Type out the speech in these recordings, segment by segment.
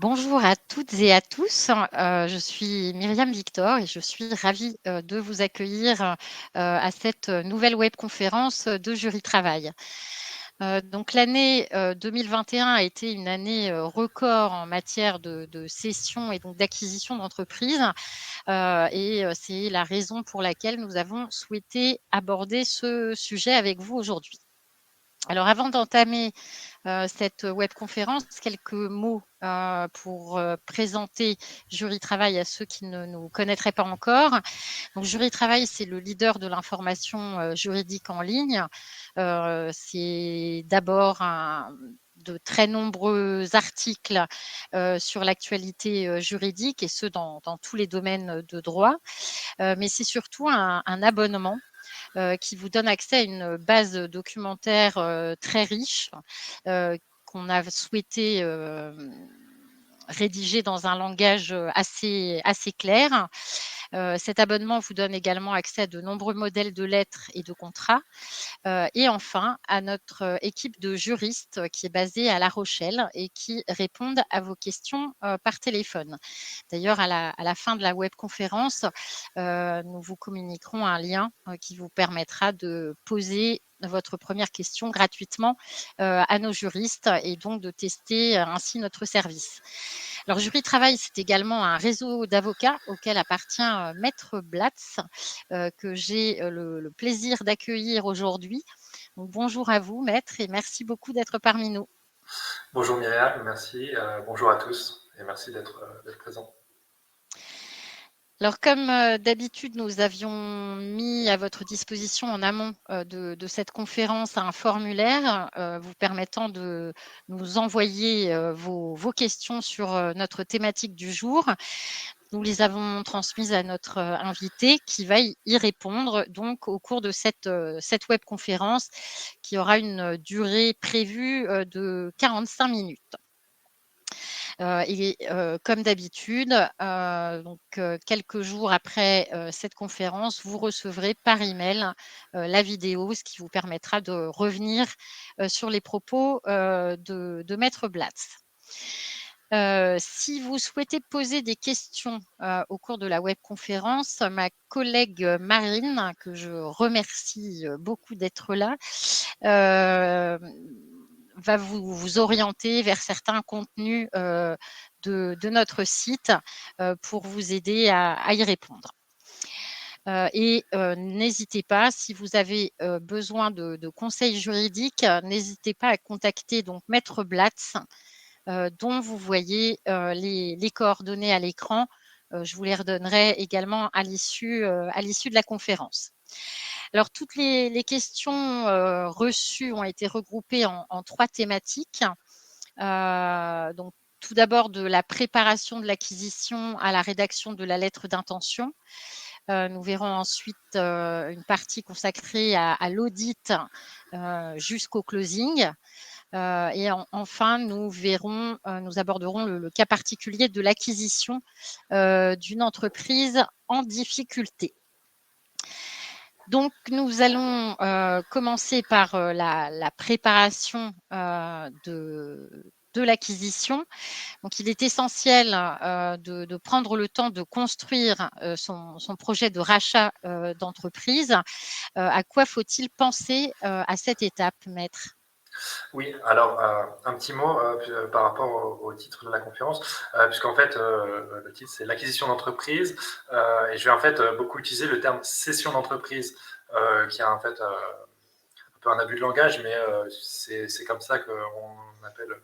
Bonjour à toutes et à tous. Je suis Myriam Victor et je suis ravie, de vous accueillir, à cette nouvelle webconférence de Jury Travail. Donc l'année, 2021 a été une année, record en matière de cession et donc d'acquisition d'entreprises, c'est la raison pour laquelle nous avons souhaité aborder ce sujet avec vous aujourd'hui. Alors avant d'entamer cette webconférence, quelques mots pour présenter Jury Travail à ceux qui ne nous connaîtraient pas encore. Donc, Jury Travail, c'est le leader de l'information juridique en ligne. C'est d'abord de très nombreux articles sur l'actualité juridique et ce dans tous les domaines de droit. Mais c'est surtout un abonnement qui vous donne accès à une base documentaire très riche qu'on a souhaité rédiger dans un langage assez clair. Cet abonnement vous donne également accès à de nombreux modèles de lettres et de contrats. Et enfin, à notre équipe de juristes qui est basée à La Rochelle et qui répondent à vos questions par téléphone. D'ailleurs, à la fin de la webconférence, nous vous communiquerons un lien qui vous permettra de poser votre première question gratuitement à nos juristes et donc de tester ainsi notre service. Alors, Jury Travail, c'est également un réseau d'avocats auquel appartient Maître Blatz, que j'ai le plaisir d'accueillir aujourd'hui. Donc, bonjour à vous, Maître, et merci beaucoup d'être parmi nous. Bonjour Myriam, merci. Bonjour à tous et merci d'être présent. Alors, comme d'habitude, nous avions mis à votre disposition en amont de cette conférence un formulaire vous permettant de nous envoyer vos questions sur notre thématique du jour. Nous les avons transmises à notre invité qui va y répondre donc au cours de cette webconférence qui aura une durée prévue de 45 minutes. Comme d'habitude, quelques jours après cette conférence, vous recevrez par email la vidéo, ce qui vous permettra de revenir sur les propos de Maître Blatz. Si vous souhaitez poser des questions au cours de la webconférence, ma collègue Marine, que je remercie beaucoup d'être là, va vous orienter vers certains contenus de notre site pour vous aider à y répondre. N'hésitez pas, si vous avez besoin de conseils juridiques, n'hésitez pas à contacter donc Maître Blatz, dont vous voyez les coordonnées à l'écran. Je vous les redonnerai également à l'issue de la conférence. Alors, toutes les questions reçues ont été regroupées en 3 thématiques. Donc, tout d'abord, de la préparation de l'acquisition à la rédaction de la lettre d'intention. Nous verrons ensuite une partie consacrée à l'audit jusqu'au closing. Enfin, nous aborderons le cas particulier de l'acquisition d'une entreprise en difficulté. Donc, nous allons commencer par la préparation de l'acquisition. Donc, il est essentiel de prendre le temps de construire son projet de rachat d'entreprise. À quoi faut-il penser à cette étape, Maître ? Oui, alors un petit mot par rapport au titre de la conférence, puisqu'en fait le titre c'est l'acquisition d'entreprise, et je vais en fait beaucoup utiliser le terme cession d'entreprise, qui a en fait un peu un abus de langage, mais c'est comme ça qu'on appelle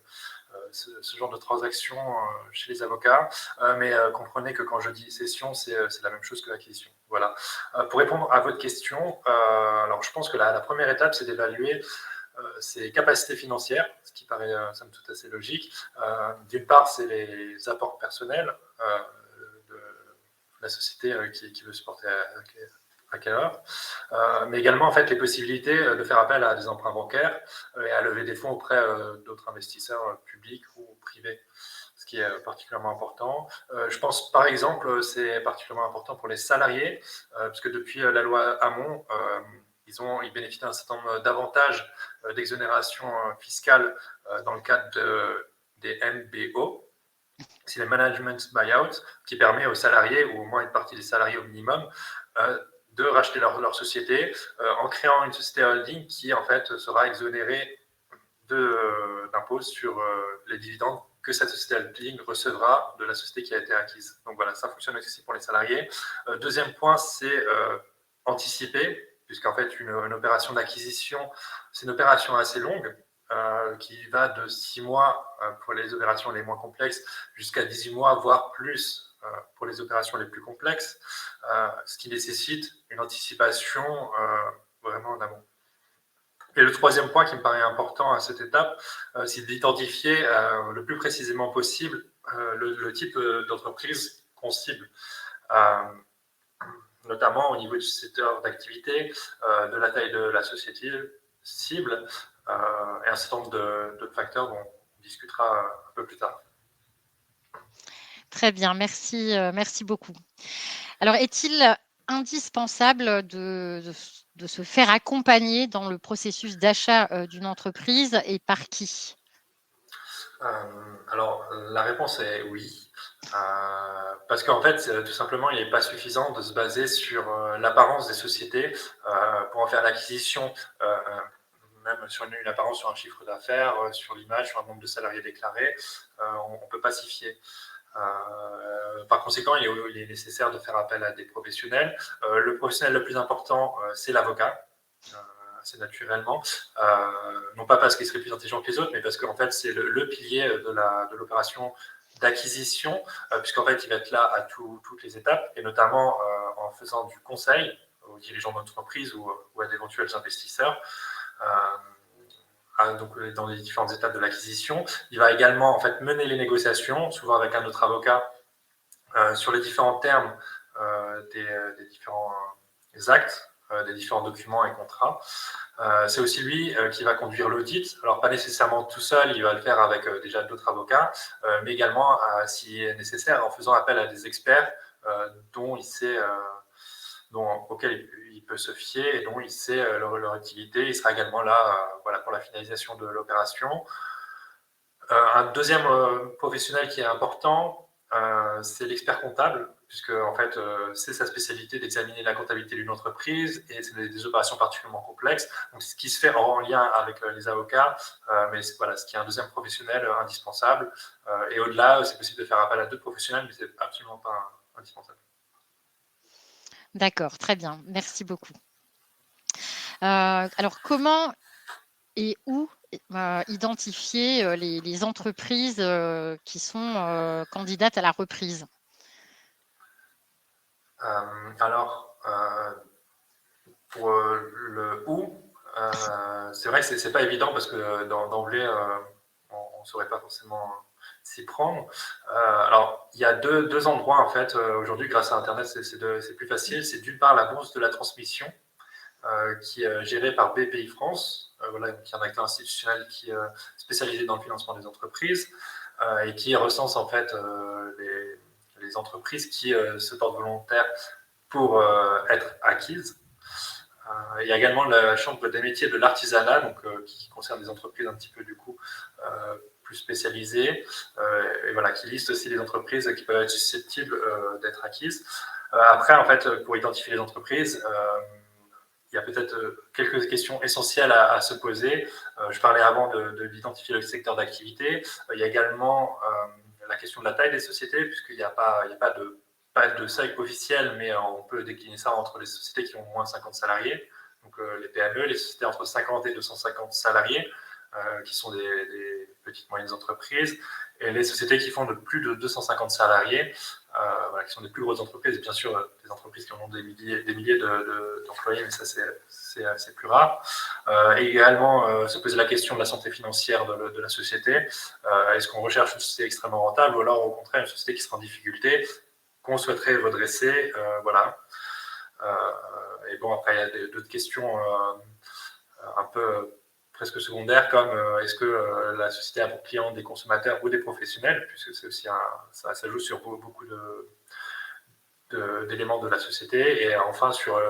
ce genre de transaction chez les avocats. Mais comprenez que quand je dis cession, c'est la même chose que l'acquisition. Voilà. Pour répondre à votre question, alors je pense que la première étape, c'est d'évaluer ses capacités financières, ce qui paraît somme toute assez logique. D'une part, c'est les apports personnels de la société qui veut se porter acquéreur, mais également en fait les possibilités de faire appel à des emprunts bancaires et à lever des fonds auprès d'autres investisseurs publics ou privés, ce qui est particulièrement important. Je pense par exemple c'est particulièrement important pour les salariés, puisque depuis la loi Hamon, ils bénéficient d'un certain nombre d'avantages d'exonération fiscale dans le cadre des MBO. c'est le management buyout, qui permet aux salariés, ou au moins une partie des salariés au minimum, de racheter leur société en créant une société holding qui, en fait, sera exonérée d'impôts sur les dividendes que cette société holding recevra de la société qui a été acquise. Donc voilà, ça fonctionne aussi pour les salariés. Deuxième point, c'est anticiper, puisqu'en fait, une opération d'acquisition, c'est une opération assez longue, qui va de 6 mois pour les opérations les moins complexes jusqu'à 18 mois, voire plus pour les opérations les plus complexes, ce qui nécessite une anticipation vraiment en amont. Et le troisième point qui me paraît important à cette étape, c'est d'identifier le plus précisément possible le type d'entreprise qu'on cible, notamment au niveau du secteur d'activité, de la taille de la société cible, et un certain nombre d'autres facteurs dont on discutera un peu plus tard. Très bien, merci, merci beaucoup. Alors, est-il indispensable de se faire accompagner dans le processus d'achat, d'une entreprise et par qui? Alors, la réponse est oui. Parce qu'en fait, tout simplement, il n'est pas suffisant de se baser sur l'apparence des sociétés pour en faire l'acquisition, même sur une apparence, sur un chiffre d'affaires, sur l'image, sur un nombre de salariés déclarés. On ne peut pas s'y fier. Par conséquent, il est nécessaire de faire appel à des professionnels. Le professionnel le plus important, c'est l'avocat. Assez naturellement, non pas parce qu'il serait plus intelligent que les autres, mais parce qu'en fait, c'est le pilier de l'opération d'acquisition, puisqu'en fait, il va être là à toutes les étapes, et notamment en faisant du conseil aux dirigeants d'entreprise ou à d'éventuels investisseurs. Donc, dans les différentes étapes de l'acquisition. Il va également en fait mener les négociations, souvent avec un autre avocat, sur les différents termes des différents actes, des différents documents et contrats. C'est aussi lui qui va conduire l'audit. Alors, pas nécessairement tout seul, il va le faire avec déjà d'autres avocats, mais également, si nécessaire, en faisant appel à des experts dont il sait, auxquels il peut se fier et dont il sait leur utilité. Il sera également là voilà, pour la finalisation de l'opération. Un deuxième professionnel qui est important, c'est l'expert comptable, puisque en fait, c'est sa spécialité d'examiner la comptabilité d'une entreprise et c'est des opérations particulièrement complexes. Donc, ce qui se fait en lien avec les avocats, mais voilà, ce qui est un deuxième professionnel indispensable. Et au-delà, c'est possible de faire appel à d'autres professionnels, mais c'est absolument pas indispensable. D'accord, très bien, merci beaucoup. Alors, comment et où identifier les entreprises qui sont candidates à la reprise? Alors, pour le où, c'est vrai que c'est pas évident parce que d'emblée, on ne saurait pas forcément s'y prendre. Alors, il y a deux endroits en fait aujourd'hui grâce à Internet, c'est plus facile. C'est d'une part la bourse de la transmission qui est gérée par BPI France, voilà, qui est un acteur institutionnel qui est spécialisé dans le financement des entreprises et qui recense en fait les entreprises qui se portent volontaires pour être acquises. Il y a également la Chambre des métiers de l'artisanat, donc, qui concerne des entreprises un petit peu du coup plus spécialisées, et voilà, qui liste aussi les entreprises qui peuvent être susceptibles d'être acquises. Après, en fait, pour identifier les entreprises, il y a peut-être quelques questions essentielles à se poser. Je parlais avant d'identifier le secteur d'activité. Il y a également la question de la taille des sociétés, puisqu'il n'y a pas de seuil officiel, mais on peut décliner ça entre les sociétés qui ont moins de 50 salariés, donc les PME, les sociétés entre 50 et 250 salariés, qui sont des petites moyennes entreprises, et les sociétés qui font de plus de 250 salariés, voilà, qui sont des plus grosses entreprises, et bien sûr des entreprises qui ont des milliers d'employés, mais ça c'est plus rare. Et également se poser la question de la santé financière de la société. Est-ce qu'on recherche une société extrêmement rentable ou alors au contraire une société qui sera en difficulté, qu'on souhaiterait redresser, voilà. Et bon, après, il y a d'autres questions un peu presque secondaires, comme est-ce que la société a pour client des consommateurs ou des professionnels, puisque c'est aussi ça joue sur beaucoup d'éléments de la société. Et enfin, sur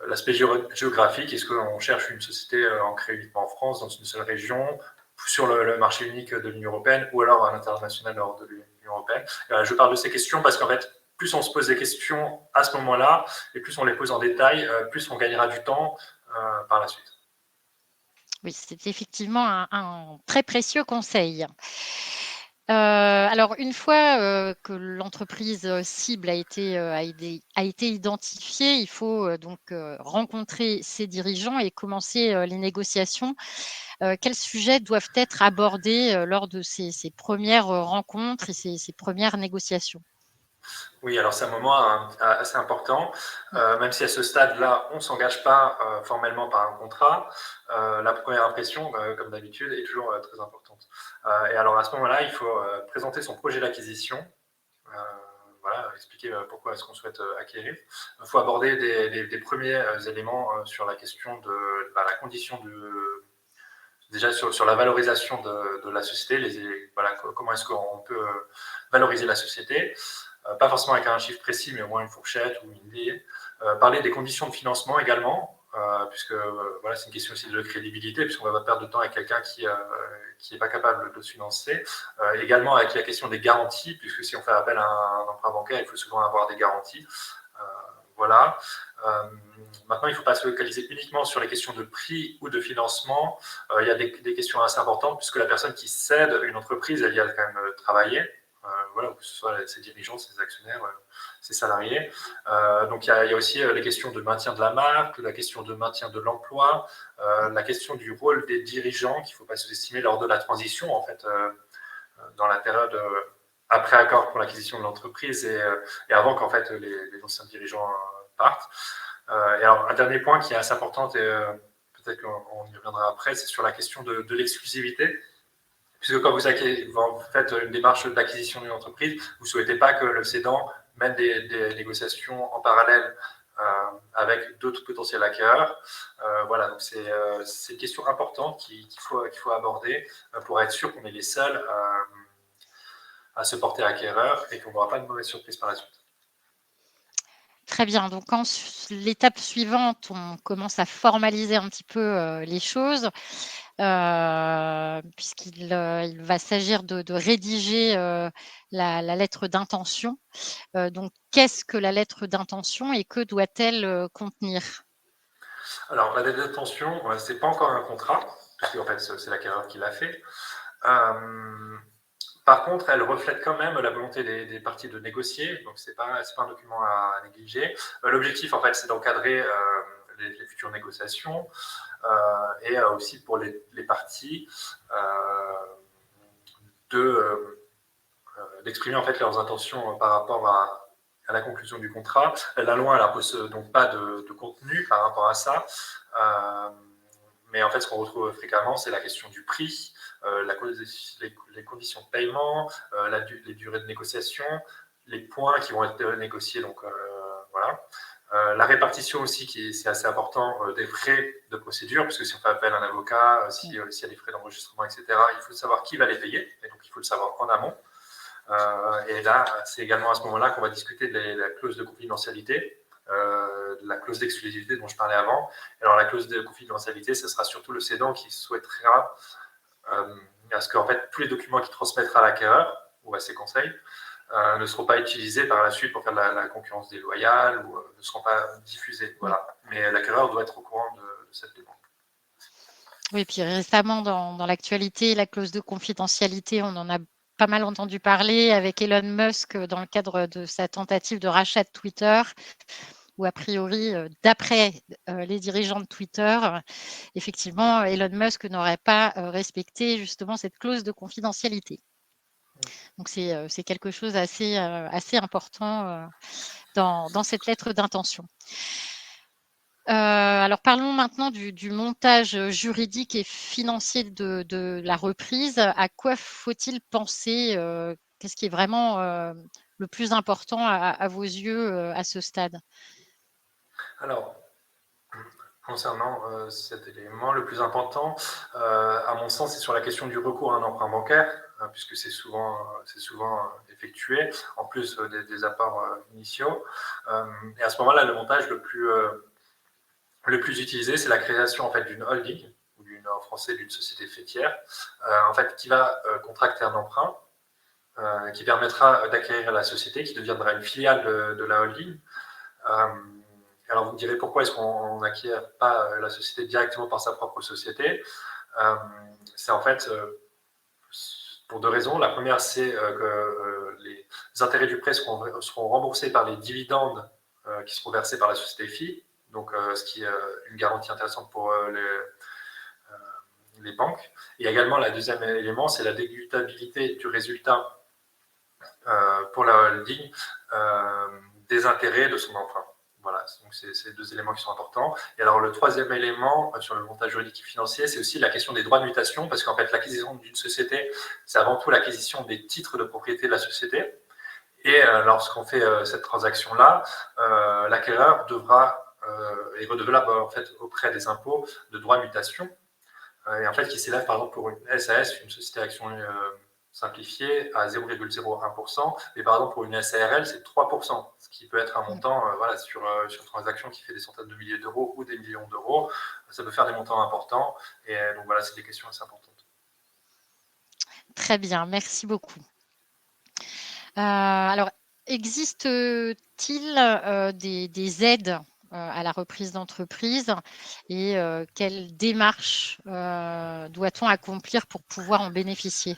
l'aspect géographique, est-ce qu'on cherche une société ancrée uniquement en France, dans une seule région, sur le marché unique de l'Union européenne ou alors à l'international hors de l'Union européenne. Je parle de ces questions parce qu'en fait, plus on se pose des questions à ce moment-là et plus on les pose en détail, plus on gagnera du temps par la suite. Oui, c'est effectivement un très précieux conseil. Alors une fois, que l'entreprise, cible a été identifiée, il faut, donc, rencontrer ses dirigeants et commencer, les négociations. Quels sujets doivent être abordés, lors de ces 1res, rencontres et ces 1res négociations? Oui, alors c'est un moment assez important. Même si à ce stade-là, on ne s'engage pas formellement par un contrat, la première impression, comme d'habitude, est toujours très importante. Et alors à ce moment-là, il faut présenter son projet d'acquisition. Voilà, expliquer pourquoi est-ce qu'on souhaite acquérir. Il faut aborder des premiers éléments sur la question de la condition déjà sur la valorisation de la société, voilà, comment est-ce qu'on peut valoriser la société. Pas forcément avec un chiffre précis, mais au moins une fourchette ou une idée. Parler des conditions de financement également, puisque voilà, c'est une question aussi de crédibilité, puisqu'on ne va pas perdre de temps avec quelqu'un qui n'est pas capable de se financer. Également avec la question des garanties, puisque si on fait appel à un emprunt bancaire, il faut souvent avoir des garanties. Voilà. Maintenant, il ne faut pas se focaliser uniquement sur les questions de prix ou de financement. Il y a des questions assez importantes, puisque la personne qui cède une entreprise, elle y a quand même travaillé. Voilà, que ce soit ses dirigeants, ses actionnaires, ses salariés. Donc il y a aussi les questions de maintien de la marque, la question de maintien de l'emploi, la question du rôle des dirigeants qu'il ne faut pas sous-estimer lors de la transition, en fait, dans la période après accord pour l'acquisition de l'entreprise et avant qu'en fait les anciens dirigeants partent. Et alors un dernier point qui est assez important et peut-être qu'on y reviendra après, c'est sur la question de l'exclusivité. Puisque quand vous faites une démarche d'acquisition d'une entreprise, vous ne souhaitez pas que le cédant mène des négociations en parallèle avec d'autres potentiels acquéreurs. Voilà, donc c'est une question importante qu'il faut aborder pour être sûr qu'on est les seuls à se porter acquéreur et qu'on n'aura pas de mauvaise surprise par la suite. Très bien, donc l'étape suivante, on commence à formaliser un petit peu, les choses, il va s'agir de rédiger, la lettre d'intention. Donc qu'est-ce que la lettre d'intention et que doit-elle, contenir? Alors la lettre d'intention, ce n'est pas encore un contrat, puisque en fait c'est l'acquéreur qui l'a fait. Par contre, elle reflète quand même la volonté des parties de négocier, donc c'est pas un document à négliger. L'objectif, en fait, c'est d'encadrer les futures négociations et aussi pour les parties d'exprimer en fait leurs intentions par rapport à la conclusion du contrat. La loi n'impose donc pas de contenu par rapport à ça. Mais en fait, ce qu'on retrouve fréquemment, c'est la question du prix, les conditions de paiement, les durées de négociation, les points qui vont être négociés. Donc, voilà. La répartition aussi, c'est assez important, des frais de procédure, parce que si on fait appel à un avocat, s'il y a des frais d'enregistrement, etc., il faut savoir qui va les payer, et donc il faut le savoir en amont. Et là, c'est également à ce moment-là qu'on va discuter de la clause de confidentialité, de la clause d'exclusivité dont je parlais avant. Alors la clause de confidentialité, ce sera surtout le cédant qui souhaitera à ce qu'en fait tous les documents qu'il transmettra à l'acquéreur ou à ses conseils ne seront pas utilisés par la suite pour faire de la concurrence déloyale ou ne seront pas diffusés. Voilà. Mais l'acquéreur doit être au courant de cette demande. Oui, puis récemment dans l'actualité, la clause de confidentialité, on en a pas mal entendu parler avec Elon Musk, dans le cadre de sa tentative de rachat de Twitter, où a priori, d'après, les dirigeants de Twitter, effectivement, Elon Musk n'aurait pas, respecté justement cette clause de confidentialité. Donc c'est quelque chose d'assez, assez important, dans cette lettre d'intention. Alors parlons maintenant du montage, juridique et financier de la reprise. À quoi faut-il penser? Qu'est-ce qui est vraiment, le plus important à vos yeux, à ce stade? Alors, concernant cet élément, le plus important, à mon sens, c'est sur la question du recours à un emprunt bancaire, puisque c'est souvent effectué, en plus des apports initiaux. Et à ce moment-là, le montage le plus utilisé, c'est la création en fait d'une holding ou d'une en français d'une société faîtière, en fait, qui va contracter un emprunt qui permettra d'acquérir la société, qui deviendra une filiale de la holding. Alors vous me direz pourquoi est-ce qu'on n'acquiert pas la société directement par sa propre société. C'est en fait pour deux raisons. La première, c'est que les intérêts du prêt seront remboursés par les dividendes qui seront versés par la société FI, donc ce qui est une garantie intéressante pour les banques. Et également, le deuxième élément, c'est la déductibilité du résultat pour la holding des intérêts de son emprunt. Voilà, donc c'est deux éléments qui sont importants. Et alors le troisième élément sur le montage juridique et financier, c'est aussi la question des droits de mutation, parce qu'en fait l'acquisition d'une société, c'est avant tout l'acquisition des titres de propriété de la société. Et lorsqu'on fait cette transaction-là, l'acquéreur est redevable en fait auprès des impôts de droits de mutation, et en fait qui s'élève par exemple pour une SAS, une société à action simplifiée, à 0,01%, et par exemple pour une SARL, c'est 3%, ce qui peut être un montant voilà, sur une transaction qui fait des centaines de milliers d'euros ou des millions d'euros. Ça peut faire des montants importants, et donc voilà, c'est des questions assez importantes. Très bien, merci beaucoup. Alors, existe-t-il des aides à la reprise d'entreprise et quelles démarches doit-on accomplir pour pouvoir en bénéficier?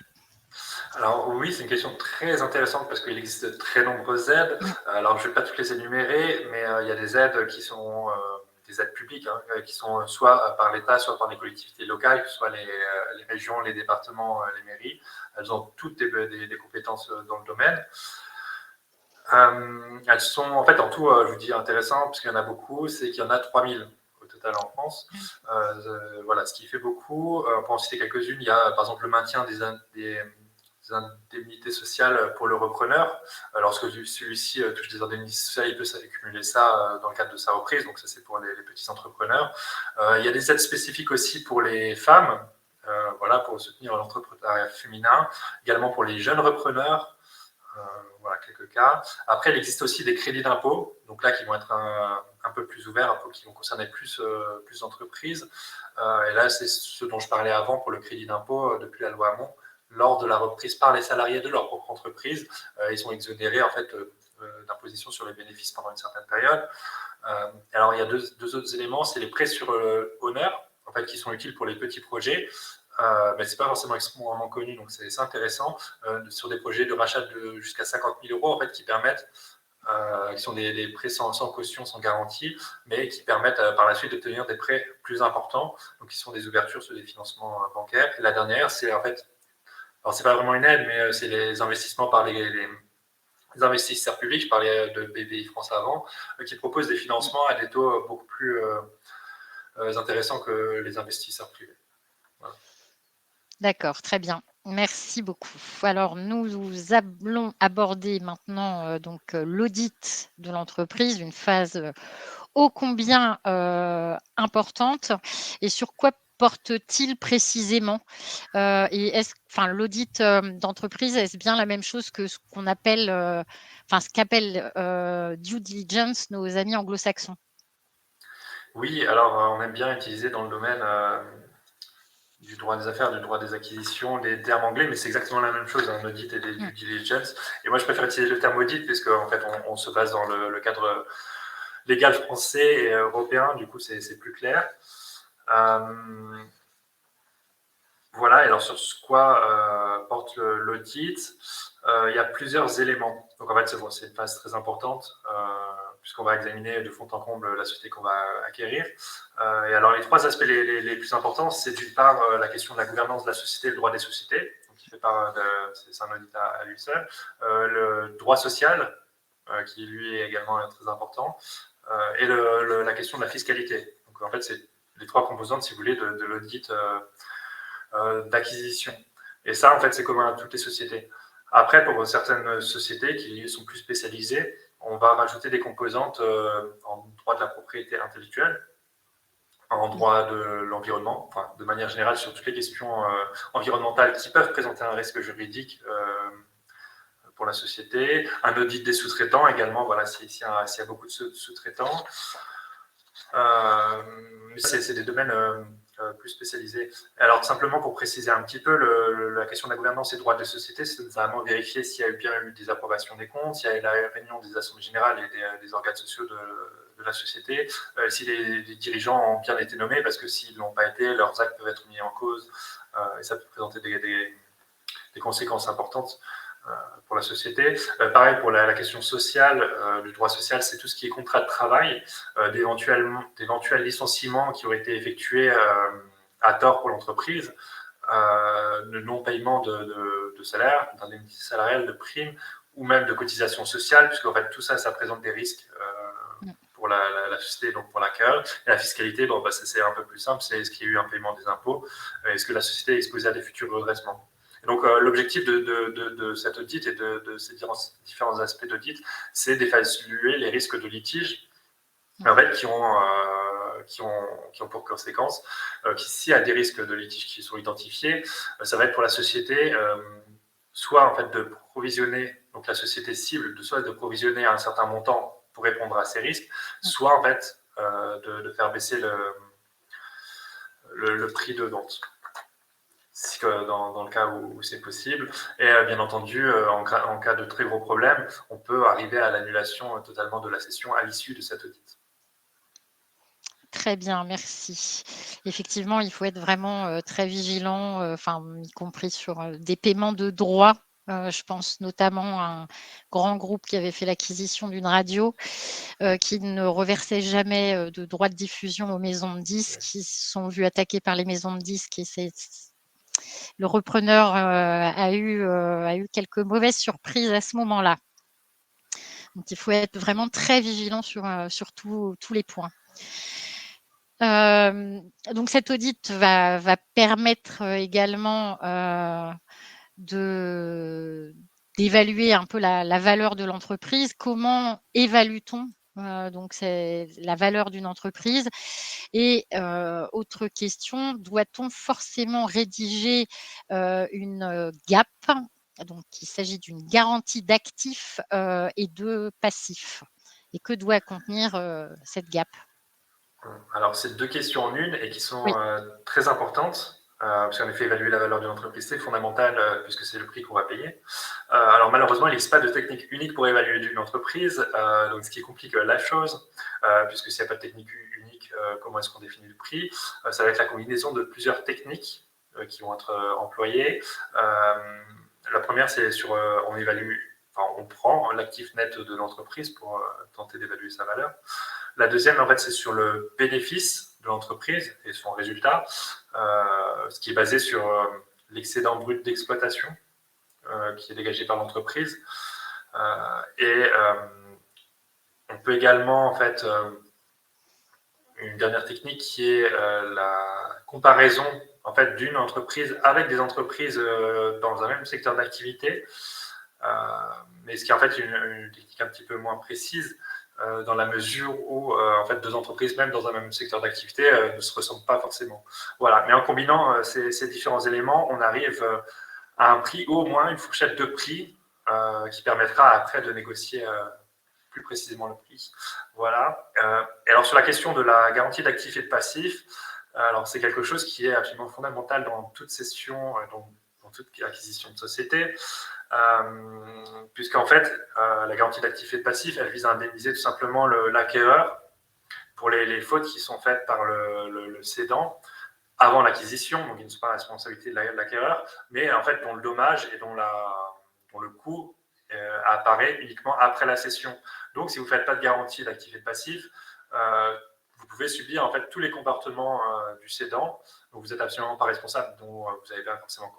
Alors oui, c'est une question très intéressante parce qu'il existe de très nombreuses aides. Alors je ne vais pas toutes les énumérer, mais il y a des aides qui sont des aides publiques, hein, qui sont soit par l'État, soit par les collectivités locales, que ce soit les régions, les départements, les mairies. Elles ont toutes des compétences dans le domaine. Elles sont, en fait, en tout, je vous dis intéressant, parce qu'il y en a beaucoup, c'est qu'il y en a 3000 au total en France. Voilà, ce qui fait beaucoup. On peut en citer quelques-unes. Il y a, par exemple, le maintien des indemnités sociales pour le repreneur. Lorsque celui-ci touche des indemnités sociales, il peut accumuler ça dans le cadre de sa reprise. Donc, ça, c'est pour les petits entrepreneurs. Il y a des aides spécifiques aussi pour les femmes, voilà, pour soutenir l'entrepreneuriat féminin. Également pour les jeunes repreneurs. Voilà, quelques cas. Après, il existe aussi des crédits d'impôt, donc là, qui vont être un peu plus ouverts, qui vont concerner plus d'entreprises. Et là, c'est ce dont je parlais avant pour le crédit d'impôt depuis la loi Hamon. Lors de la reprise par les salariés de leur propre entreprise, ils sont exonérés en fait d'imposition sur les bénéfices pendant une certaine période. Alors, il y a deux autres éléments, c'est les prêts sur honneur, en fait, qui sont utiles pour les petits projets. Mais ce n'est pas forcément extrêmement connu, donc c'est intéressant, sur des projets de rachat de jusqu'à 50 000 euros, en fait, qui permettent, qui sont des prêts sans caution, sans garantie, mais qui permettent par la suite d'obtenir des prêts plus importants, donc qui sont des ouvertures sur des financements bancaires. Et la dernière, c'est en fait, alors c'est pas vraiment une aide, mais c'est les investissements par les investisseurs publics, je parlais de BPI France avant, qui proposent des financements à des taux beaucoup plus intéressants que les investisseurs privés. Voilà. D'accord, très bien. Merci beaucoup. Alors, nous allons aborder maintenant donc l'audit de l'entreprise, une phase ô combien importante. Et sur quoi porte-t-il précisément? Et l'audit d'entreprise, est-ce bien la même chose que ce qu'on appelle, ce qu'appellent due diligence nos amis anglo-saxons? Oui, alors on aime bien utiliser dans le domaine du droit des affaires, du droit des acquisitions, des termes anglais, mais c'est exactement la même chose, un audit et des due diligence. Et moi, je préfère utiliser le terme audit, puisque en fait, on se base dans le cadre légal français et européen, du coup, c'est plus clair. Voilà, et alors sur quoi porte l'audit, il y a plusieurs éléments. Donc en fait, c'est une phase très importante, puisqu'on va examiner de fond en comble la société qu'on va acquérir. Et alors les trois aspects les plus importants, c'est d'une part la question de la gouvernance de la société, le droit des sociétés, donc c'est un audit à lui seul. Le droit social, qui lui est également très important, et la question de la fiscalité. Donc en fait, c'est les trois composantes, si vous voulez, de l'audit d'acquisition. Et ça, en fait, c'est commun à toutes les sociétés. Après, pour certaines sociétés qui sont plus spécialisées, on va rajouter des composantes en droit de la propriété intellectuelle, en droit de l'environnement, enfin, de manière générale sur toutes les questions environnementales qui peuvent présenter un risque juridique pour la société, un audit des sous-traitants également, voilà, s'il y a beaucoup de sous-traitants. C'est des domaines plus spécialisée. Alors, simplement pour préciser un petit peu, la question de la gouvernance et droit des sociétés, c'est notamment vérifier s'il y a bien eu des approbations des comptes, s'il y a eu la réunion des assemblées générales et des organes sociaux de la société, si les dirigeants ont bien été nommés, parce que s'ils ne l'ont pas été, leurs actes peuvent être mis en cause, et ça peut présenter des conséquences importantes pour la société. Pareil pour la question sociale, le droit social, c'est tout ce qui est contrat de travail, d'éventuels licenciements qui auraient été effectués à tort pour l'entreprise, de non-paiement de salaire, d'indemnité salariale, de primes, ou même de cotisations sociales, puisqu'en fait tout ça, ça présente des risques pour la société, donc pour l'accueil. Et la fiscalité, bon, bah, c'est un peu plus simple, c'est est-ce qu'il y a eu un paiement des impôts, est-ce que la société est exposée à des futurs redressements. Et donc l'objectif de cet audit et de ces différents aspects d'audit, c'est d'évaluer les risques de litige, en fait, qui ont pour conséquence s'il y a des risques de litige qui sont identifiés, ça va être pour la société soit en fait de provisionner, donc la société cible, soit de provisionner un certain montant pour répondre à ces risques, soit en fait de faire baisser le prix de vente, dans le cas où c'est possible. Et bien entendu, en cas de très gros problèmes, on peut arriver à l'annulation totalement de la cession à l'issue de cet audit. Très bien, merci. Effectivement, il faut être vraiment très vigilant, y compris sur des paiements de droits. Je pense notamment à un grand groupe qui avait fait l'acquisition d'une radio, qui ne reversait jamais de droits de diffusion aux maisons de disques, qui se sont vus attaquer par les maisons de disques, et le repreneur a eu quelques mauvaises surprises à ce moment-là. Donc, il faut être vraiment très vigilant sur tous les points. Donc cet audit va permettre également d'évaluer un peu la valeur de l'entreprise. Comment évalue-t-on donc c'est la valeur d'une entreprise? Et autre question, doit-on forcément rédiger une GAP? Donc il s'agit d'une garantie d'actifs et de passifs. Et que doit contenir cette GAP? Alors, c'est deux questions en une et qui sont Oui. très importantes, parce qu'en effet, évaluer la valeur d'une entreprise, c'est fondamental, puisque c'est le prix qu'on va payer. Alors, malheureusement, il n'existe pas de technique unique pour évaluer une entreprise, donc ce qui complique la chose, puisque s'il n'y a pas de technique unique, comment est-ce qu'on définit le prix? Ça va être la combinaison de plusieurs techniques qui vont être employées. La première, c'est on prend l'actif net de l'entreprise pour tenter d'évaluer sa valeur. La deuxième, en fait, c'est sur le bénéfice de l'entreprise et son résultat, ce qui est basé sur l'excédent brut d'exploitation qui est dégagé par l'entreprise. On peut également, en fait, une dernière technique qui est la comparaison en fait, d'une entreprise avec des entreprises dans un même secteur d'activité, mais ce qui est en fait une technique un petit peu moins précise, dans la mesure où en fait, deux entreprises, même dans un même secteur d'activité, ne se ressemblent pas forcément. Voilà. Mais en combinant ces différents éléments, on arrive à un prix, ou au moins une fourchette de prix qui permettra après de négocier plus précisément le prix. Voilà. Et alors sur la question de la garantie d'actifs et de passifs, alors c'est quelque chose qui est absolument fondamental dans toute cession, dans toute acquisition de société. Puisqu'en fait, la garantie d'actifs et de passifs, elle vise à indemniser tout simplement l'acquéreur pour les fautes qui sont faites par le cédant avant l'acquisition, donc qui ne sont pas la responsabilité de l'acquéreur, mais en fait dont le dommage et dont le coût apparaît uniquement après la cession. Donc si vous ne faites pas de garantie d'actifs et de passifs, vous pouvez subir en fait tous les comportements du cédant, donc vous n'êtes absolument pas responsable, dont vous n'avez pas forcément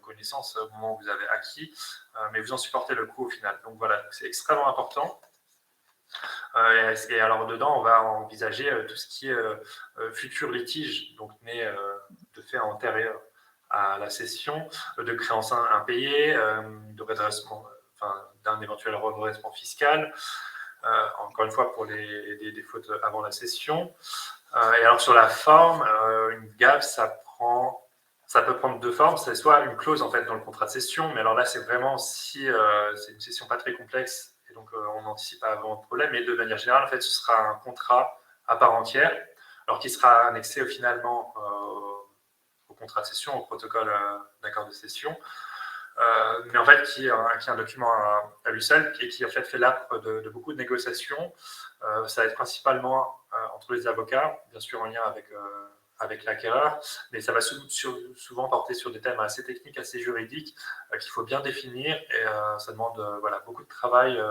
connaissance au moment où vous avez acquis, mais vous en supportez le coût au final. Donc voilà, c'est extrêmement important. Et alors dedans, on va envisager tout ce qui est futur litige, donc né de faits antérieurs à la cession, de créances impayées, de redressement, d'un éventuel redressement fiscal, encore une fois pour des fautes avant la cession. Et alors sur la forme, une GAP, ça peut prendre deux formes. C'est soit une clause en fait dans le contrat de cession, mais alors là c'est vraiment si c'est une cession pas très complexe et donc on n'anticipe pas avant le problème. Mais de manière générale, en fait, ce sera un contrat à part entière alors qui sera annexé finalement au contrat de cession, au protocole d'accord de cession. Mais en fait, qui est un document à lui seul et qui en fait l'âpre de beaucoup de négociations. Ça va être principalement entre les avocats, bien sûr en lien avec l'acquéreur, mais ça va souvent porter sur des thèmes assez techniques, assez juridiques, qu'il faut bien définir, et ça demande beaucoup de travail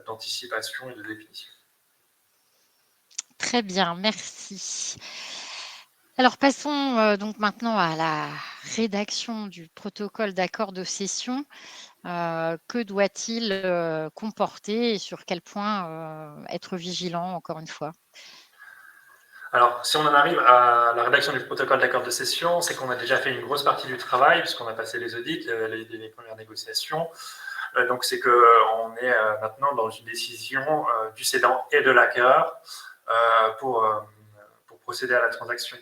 d'anticipation et de définition. Très bien, merci. Alors passons donc maintenant à la rédaction du protocole d'accord de cession. Que doit-il comporter et sur quel point être vigilant, encore une fois? Alors, si on en arrive à la rédaction du protocole d'accord de cession, c'est qu'on a déjà fait une grosse partie du travail, puisqu'on a passé les audits, les premières négociations. Donc, c'est qu'on est maintenant dans une décision du cédant et de l'acquéreur pour procéder à la transaction.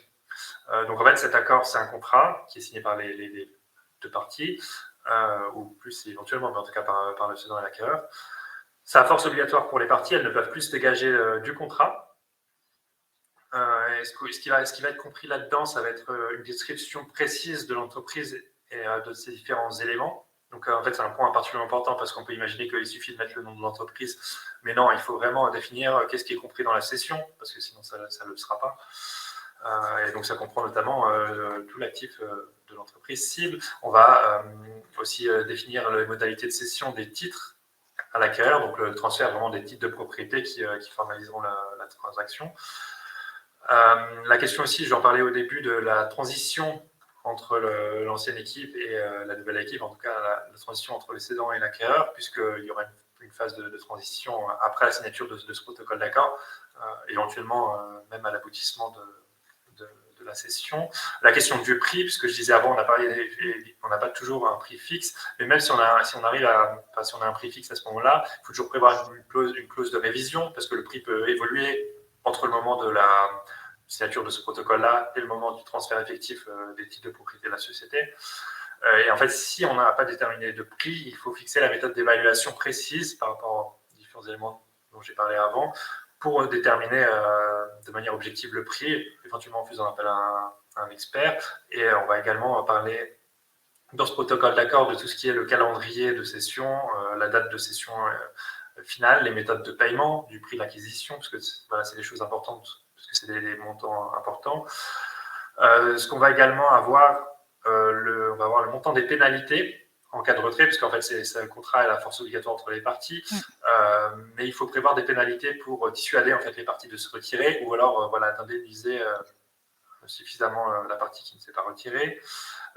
Donc, en fait, cet accord, c'est un contrat qui est signé par les deux parties, ou plus éventuellement, mais en tout cas par le cédant et l'acquéreur. Ça a force obligatoire pour les parties, elles ne peuvent plus se dégager du contrat. Ce qui va être compris là-dedans, ça va être une description précise de l'entreprise et de ses différents éléments. Donc, en fait, c'est un point particulièrement important parce qu'on peut imaginer qu'il suffit de mettre le nom de l'entreprise. Mais non, il faut vraiment définir qu'est-ce qui est compris dans la cession, parce que sinon, ça ne le sera pas. Et donc, ça comprend notamment tout l'actif de l'entreprise cible. On va aussi définir les modalités de cession des titres à l'acquéreur, donc le transfert vraiment des titres de propriété qui formaliseront la transaction. La question aussi, j'en parlais au début, de la transition entre l'ancienne équipe et la nouvelle équipe, en tout cas la transition entre le cédant et l'acquéreur, puisqu'il y aura une phase de transition après la signature de ce protocole d'accord, éventuellement même à l'aboutissement de la cession. La question du prix, puisque je disais avant, on n'a pas toujours un prix fixe, mais même si on a un prix fixe à ce moment-là, il faut toujours prévoir une clause de révision, parce que le prix peut évoluer entre le moment de la signature de ce protocole-là et le moment du transfert effectif des titres de propriété de la société. Et en fait, si on n'a pas déterminé de prix, il faut fixer la méthode d'évaluation précise par rapport aux différents éléments dont j'ai parlé avant pour déterminer de manière objective le prix, éventuellement en faisant appel à un expert. Et on va également parler dans ce protocole d'accord de tout ce qui est le calendrier de cession, la date de cession finale, les méthodes de paiement, du prix d'acquisition, parce que c'est des choses importantes, parce que c'est des montants importants. Ce qu'on va également avoir, on va avoir le montant des pénalités en cas de retrait, puisqu'en fait, c'est un contrat et la force obligatoire entre les parties. Mais il faut prévoir des pénalités pour dissuader en fait, les parties de se retirer, ou alors d'indemniser suffisamment la partie qui ne s'est pas retirée.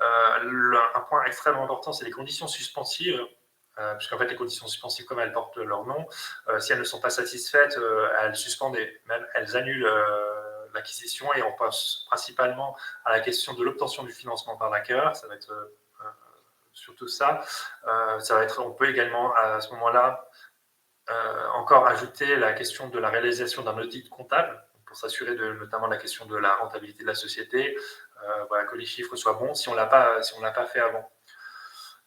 Un point extrêmement important, c'est les conditions suspensives. Puisqu'en fait, les conditions suspensives, comme elles portent leur nom, si elles ne sont pas satisfaites, elles suspendent et même elles annulent l'acquisition, et on passe principalement à la question de l'obtention du financement par l'acquéreur. Ça va être surtout ça. On peut également, à ce moment-là, encore ajouter la question de la réalisation d'un audit comptable, pour s'assurer notamment de la question de la rentabilité de la société, que les chiffres soient bons, si on ne l'a pas fait avant.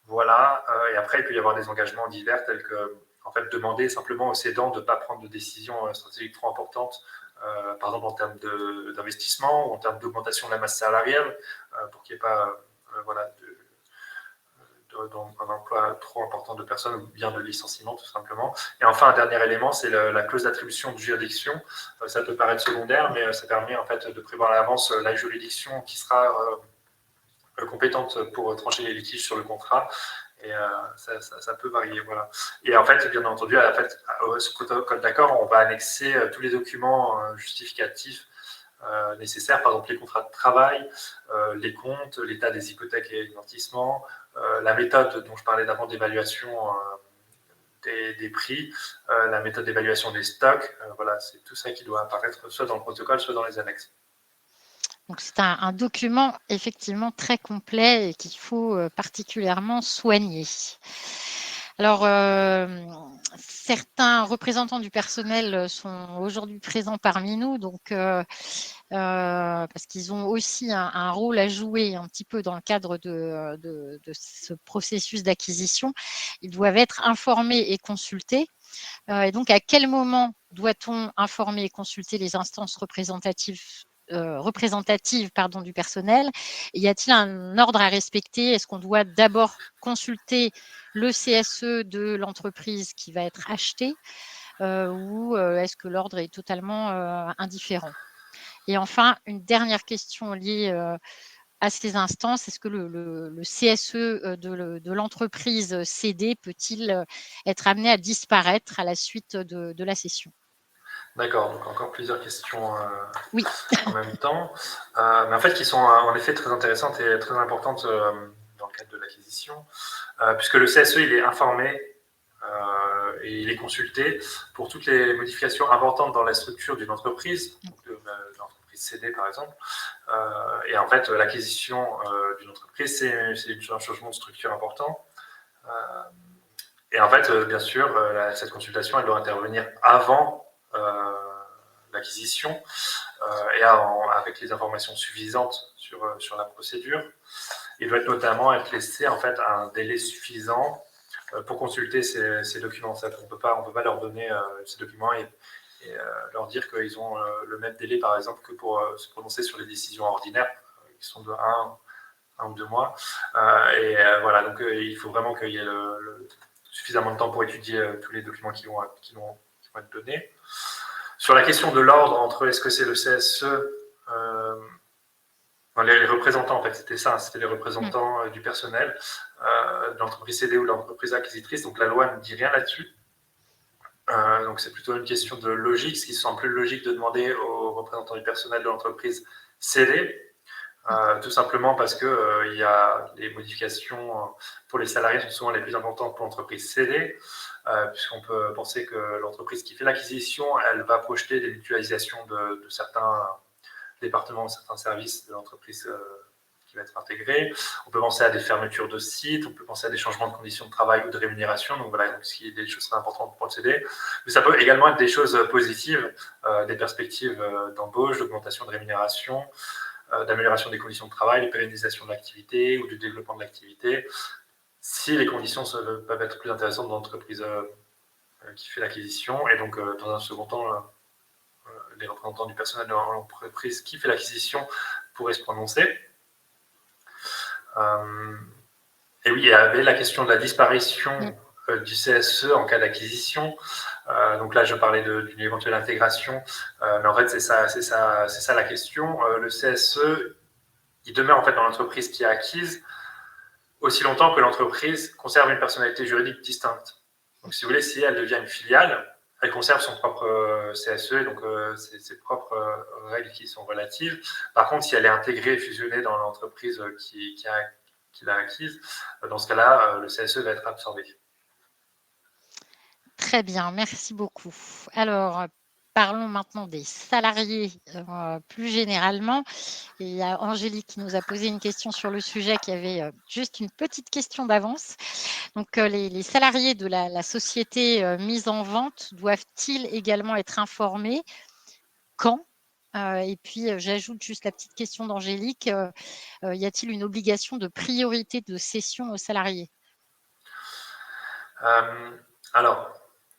Voilà, et après, il peut y avoir des engagements divers, tels que demander simplement aux cédants de ne pas prendre de décisions stratégiques trop importantes, par exemple en termes d'investissement ou en termes d'augmentation de la masse salariale, pour qu'il n'y ait pas un emploi trop important de personnes, ou bien de licenciement tout simplement. Et enfin, un dernier élément, c'est la clause d'attribution de juridiction. Ça peut paraître secondaire, mais ça permet en fait de prévoir à l'avance la juridiction qui sera compétente pour trancher les litiges sur le contrat. Et ça peut varier, voilà. Et en fait, bien entendu, à ce protocole d'accord, on va annexer tous les documents justificatifs nécessaires, par exemple les contrats de travail, les comptes, l'état des hypothèques et amortissements, la méthode dont je parlais d'avant d'évaluation des prix, la méthode d'évaluation des stocks. Voilà, c'est tout ça qui doit apparaître soit dans le protocole, soit dans les annexes. Donc, c'est un document effectivement très complet et qu'il faut particulièrement soigner. Alors, certains représentants du personnel sont aujourd'hui présents parmi nous, donc parce qu'ils ont aussi un rôle à jouer un petit peu dans le cadre de ce processus d'acquisition. Ils doivent être informés et consultés. Et donc, à quel moment doit-on informer et consulter les instances représentatives représentative du personnel. Y a-t-il un ordre à respecter? Est-ce qu'on doit d'abord consulter le CSE de l'entreprise qui va être achetée ou est-ce que l'ordre est totalement indifférent? Et enfin, une dernière question liée à ces instances, est-ce que le CSE de l'entreprise cédée peut-il être amené à disparaître à la suite de la cession? D'accord, donc encore plusieurs questions Oui. en même temps, mais en fait qui sont en effet très intéressantes et très importantes dans le cadre de l'acquisition, puisque le CSE il est informé et il est consulté pour toutes les modifications importantes dans la structure d'une entreprise, donc de l'entreprise cédée par exemple. Et en fait, l'acquisition d'une entreprise, c'est un changement de structure important. Et en fait, bien sûr, cette consultation, elle doit intervenir avant l'acquisition et avec les informations suffisantes sur la procédure. Il doit notamment être laissé en fait un délai suffisant pour consulter ces documents. On ne peut pas leur donner ces documents et leur dire qu'ils ont le même délai, par exemple, que pour se prononcer sur les décisions ordinaires, qui sont de 1 ou 2 mois. Voilà, donc il faut vraiment qu'il y ait suffisamment de temps pour étudier tous les documents qui vont être donnés. Sur la question de l'ordre entre est-ce que c'est le CSE, les représentants, en fait, c'était ça, c'était les représentants du personnel de l'entreprise cédée ou de l'entreprise acquisitrice, donc la loi ne dit rien là-dessus. Donc c'est plutôt une question de logique, ce qui semble plus logique de demander aux représentants du personnel de l'entreprise cédée, tout simplement parce que il y a les modifications pour les salariés sont souvent les plus importantes pour l'entreprise cédée, puisqu'on peut penser que l'entreprise qui fait l'acquisition, elle va projeter des mutualisations de certains départements, certains services de l'entreprise qui va être intégrée. On peut penser à des fermetures de sites, on peut penser à des changements de conditions de travail ou de rémunération, donc voilà, ce qui est des choses très importantes pour le CD. Mais ça peut également être des choses positives, des perspectives d'embauche, d'augmentation de rémunération, d'amélioration des conditions de travail, de pérennisation de l'activité ou du développement de l'activité, si les conditions peuvent être plus intéressantes dans l'entreprise qui fait l'acquisition. Et donc, dans un second temps, les représentants du personnel de l'entreprise qui fait l'acquisition pourraient se prononcer. Et oui, il y avait la question de la disparition du CSE en cas d'acquisition. Donc là, je parlais d'une éventuelle intégration, mais en fait, c'est ça la question. Le CSE, il demeure en fait dans l'entreprise qui est acquise aussi longtemps que l'entreprise conserve une personnalité juridique distincte. Donc, si vous voulez, si elle devient une filiale, elle conserve son propre CSE, et donc ses propres règles qui sont relatives. Par contre, si elle est intégrée, fusionnée dans l'entreprise qui l'a acquise, dans ce cas-là, le CSE va être absorbé. Très bien, merci beaucoup. Alors, parlons maintenant des salariés plus généralement. Et il y a Angélique qui nous a posé une question sur le sujet qui avait juste une petite question d'avance. Donc, les salariés de la société mise en vente doivent-ils également être informés? Quand? Et puis, j'ajoute juste la petite question d'Angélique. Y a-t-il une obligation de priorité de cession aux salariés? Alors,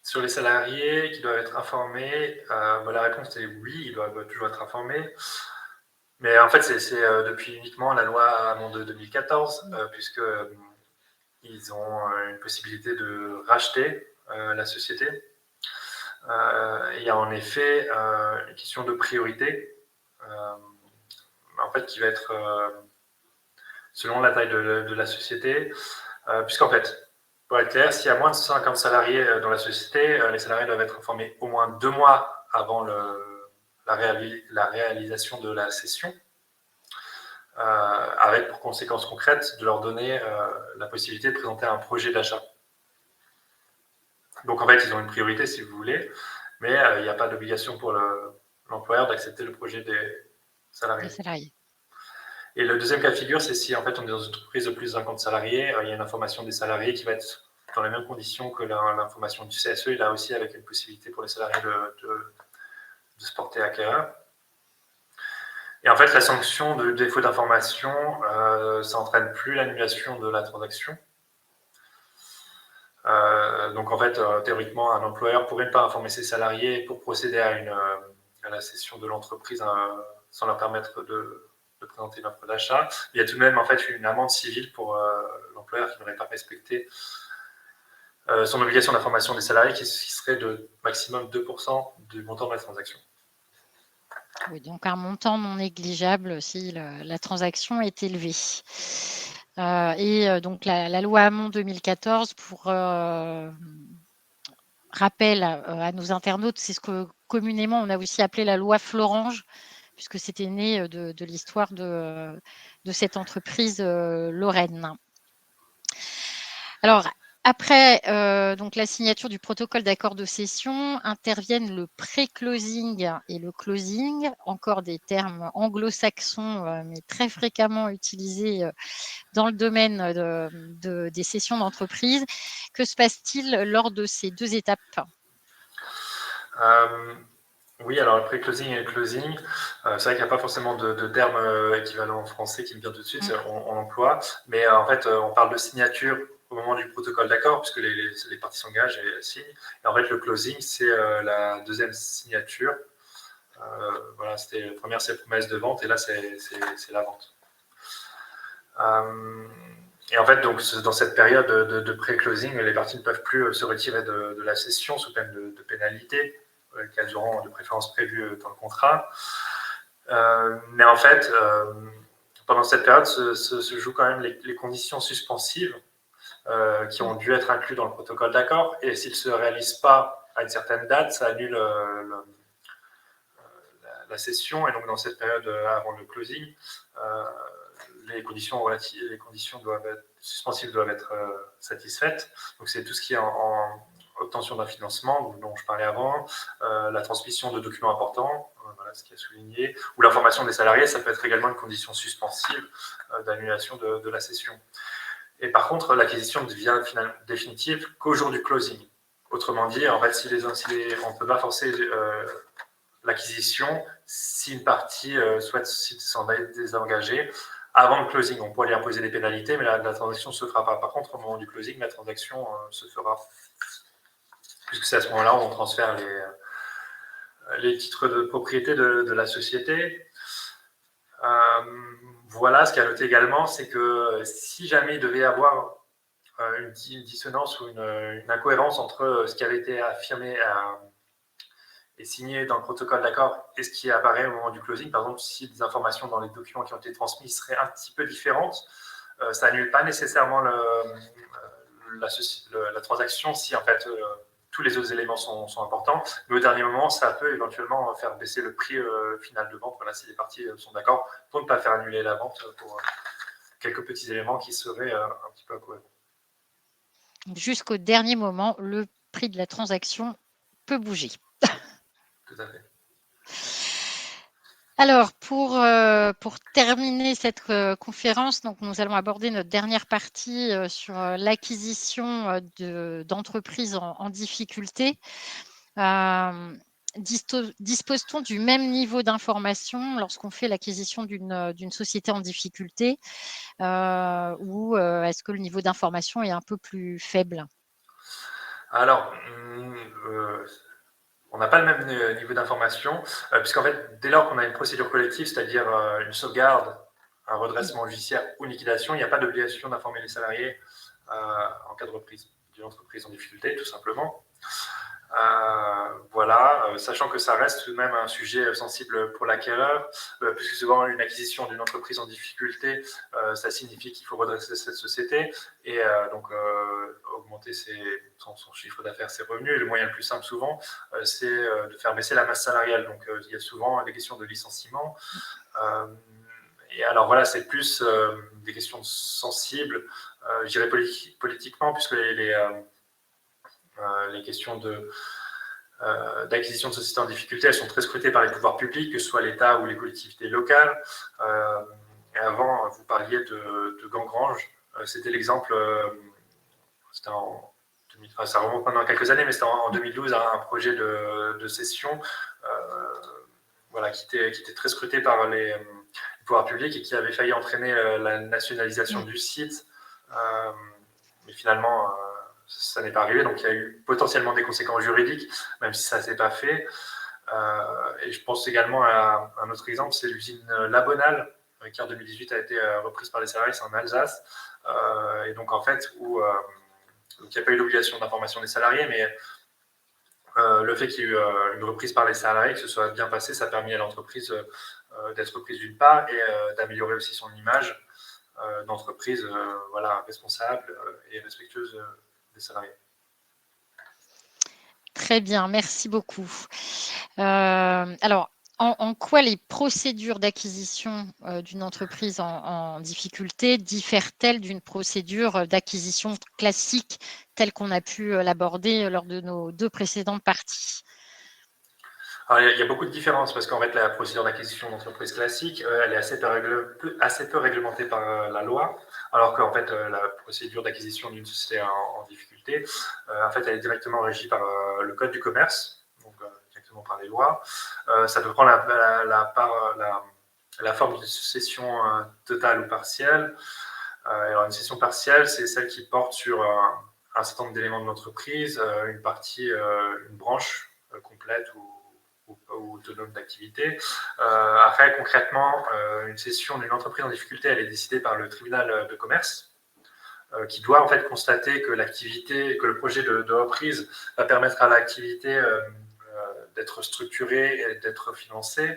sur les salariés qui doivent être informés, la réponse est oui, ils doivent toujours être informés. Mais en fait, c'est depuis uniquement la loi Hamon de 2014, puisque ils ont une possibilité de racheter la société. Il y a en effet une question de priorité, en fait, qui va être selon la taille de la société, puisqu'en fait, pour être clair, s'il y a moins de 50 salariés dans la société, les salariés doivent être informés au moins 2 mois avant la réalisation de la cession, avec pour conséquence concrète de leur donner la possibilité de présenter un projet d'achat. Donc en fait, ils ont une priorité si vous voulez, mais il n'y a pas d'obligation pour l'employeur d'accepter le projet des salariés. Et le deuxième cas de figure, c'est si en fait on est dans une entreprise de plus de 50 salariés, il y a une information des salariés qui va être dans les mêmes conditions que l'information du CSE, et là aussi avec une possibilité pour les salariés de se porter acquéreur. Et en fait, la sanction de défaut d'information, ça n'entraîne plus l'annulation de la transaction. Donc en fait, théoriquement, un employeur pourrait ne pas informer ses salariés pour procéder à la cession de l'entreprise sans leur permettre de présenter une offre d'achat. Il y a tout de même en fait une amende civile pour l'employeur qui n'aurait pas respecté son obligation d'information des salariés qui serait de maximum 2% du montant de la transaction. Oui, donc un montant non négligeable si la transaction est élevée. Donc la loi Hamon 2014, pour rappel à nos internautes, c'est ce que communément on a aussi appelé la loi Florange, puisque c'était né de l'histoire de cette entreprise lorraine. Alors, après donc la signature du protocole d'accord de cession, interviennent le pré-closing et le closing, encore des termes anglo-saxons, mais très fréquemment utilisés dans le domaine des cessions d'entreprise. Que se passe-t-il lors de ces 2 étapes? Oui, alors le pré-closing et le closing, c'est vrai qu'il n'y a pas forcément de terme équivalent en français qui me vient tout de suite, on emploie, mais en fait, on parle de signature au moment du protocole d'accord, puisque les parties s'engagent et signent. Et en fait, le closing, c'est la deuxième signature. Voilà, la première, c'est la promesse de vente, et là, c'est la vente. Et en fait, donc, dans cette période de pré-closing, les parties ne peuvent plus se retirer de la cession sous peine de pénalité, qu'elles auront de préférence prévues dans le contrat. Mais en fait, pendant cette période se jouent quand même les conditions suspensives qui ont dû être incluses dans le protocole d'accord. Et s'ils ne se réalisent pas à une certaine date, ça annule la cession. Et donc, dans cette période avant le closing, les conditions suspensives doivent être satisfaites. Donc, c'est tout ce qui est en obtention d'un financement, dont je parlais avant, la transmission de documents importants, voilà ce qui est souligné, ou l'information des salariés, ça peut être également une condition suspensive d'annulation de la cession. Et par contre, l'acquisition devient définitive qu'au jour du closing. Autrement dit, en fait, on ne peut pas forcer l'acquisition si une partie souhaite s'en désengager. Avant le closing, on pourrait lui imposer des pénalités, mais la transaction ne se fera pas. Par contre, au moment du closing, la transaction se fera, puisque c'est à ce moment-là où on transfère les titres de propriété de la société. Voilà, ce qu'il y a à noter également, c'est que si jamais il devait y avoir une dissonance ou une incohérence entre ce qui avait été affirmé et signé dans le protocole d'accord et ce qui apparaît au moment du closing, par exemple, si des informations dans les documents qui ont été transmis seraient un petit peu différentes, ça n'annule pas nécessairement la transaction si en fait tous les autres éléments sont importants, mais au dernier moment, ça peut éventuellement faire baisser le prix final de vente, voilà, si les parties sont d'accord, pour ne pas faire annuler la vente pour quelques petits éléments qui seraient un petit peu incohérents. Jusqu'au dernier moment, le prix de la transaction peut bouger. Tout à fait. Alors, pour terminer cette conférence, donc nous allons aborder notre dernière partie sur l'acquisition d'entreprises en difficulté. Dispose-t-on du même niveau d'information lorsqu'on fait l'acquisition d'une société en difficulté ou est-ce que le niveau d'information est un peu plus faible? Alors, on n'a pas le même niveau d'information, puisqu'en fait, dès lors qu'on a une procédure collective, c'est-à-dire une sauvegarde, un redressement judiciaire ou une liquidation, il n'y a pas d'obligation d'informer les salariés en cas de reprise d'une entreprise en difficulté, tout simplement. Voilà, sachant que ça reste tout de même un sujet sensible pour l'acquéreur, puisque souvent une acquisition d'une entreprise en difficulté, ça signifie qu'il faut redresser cette société et donc augmenter son chiffre d'affaires, ses revenus. Et le moyen le plus simple souvent, c'est de faire baisser la masse salariale. Donc il y a souvent des questions de licenciement. Et alors voilà, c'est plus des questions sensibles, je dirais politiquement, puisque les questions d'acquisition de sociétés en difficulté, elles sont très scrutées par les pouvoirs publics, que ce soit l'État ou les collectivités locales. Et avant, vous parliez de Gangrange. C'était l'exemple, c'était ça remonte maintenant à quelques années, mais c'était en 2012, un projet de cession voilà, qui était très scruté par les pouvoirs publics et qui avait failli entraîner la nationalisation du site. Mais finalement, ça n'est pas arrivé, donc il y a eu potentiellement des conséquences juridiques, même si ça ne s'est pas fait. Et je pense également à un autre exemple, c'est l'usine Labonal, qui en 2018 a été reprise par les salariés, c'est en Alsace. Et donc en fait, où il n'y a pas eu d'obligation d'information des salariés, mais le fait qu'il y ait eu une reprise par les salariés, que ce soit bien passé, ça a permis à l'entreprise d'être prise d'une part et d'améliorer aussi son image d'entreprise voilà, responsable et respectueuse des salariés. Très bien, merci beaucoup. Alors, en quoi les procédures d'acquisition d'une entreprise en difficulté diffèrent-elles d'une procédure d'acquisition classique telle qu'on a pu l'aborder lors de nos 2 précédentes parties? Alors, il y a beaucoup de différences parce qu'en fait, la procédure d'acquisition d'entreprise classique, elle est assez peu réglementée par la loi, alors qu'en fait, la procédure d'acquisition d'une société en difficulté, en fait, elle est directement régie par le Code du commerce, donc directement par les lois. Ça peut prendre la forme d'une cession totale ou partielle. Alors, une cession partielle, c'est celle qui porte sur un certain nombre d'éléments de l'entreprise, une partie, une branche complète ou autonome d'activité. Après, concrètement, une cession d'une entreprise en difficulté, elle est décidée par le tribunal de commerce, qui doit en fait constater que l'activité, que le projet de reprise va permettre à l'activité d'être structurée et d'être financée.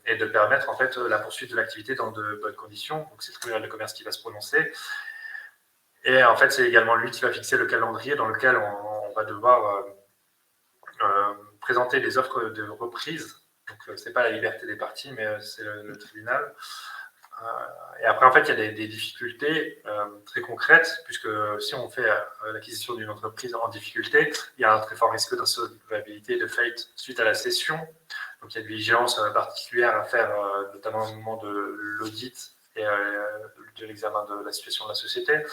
Et de permettre en fait la poursuite de l'activité dans de bonnes conditions. Donc c'est le tribunal de commerce qui va se prononcer. Et en fait, c'est également lui qui va fixer le calendrier dans lequel on va devoir présenter les offres de reprise. Donc c'est pas la liberté des parties, mais c'est le tribunal. Et après, en fait, il y a des difficultés très concrètes, puisque si on fait l'acquisition d'une entreprise en difficulté, il y a un très fort risque d'insolvabilité et de faillite suite à la cession. Donc il y a une vigilance particulière à faire, notamment au moment de l'audit et de l'examen de la situation de la société.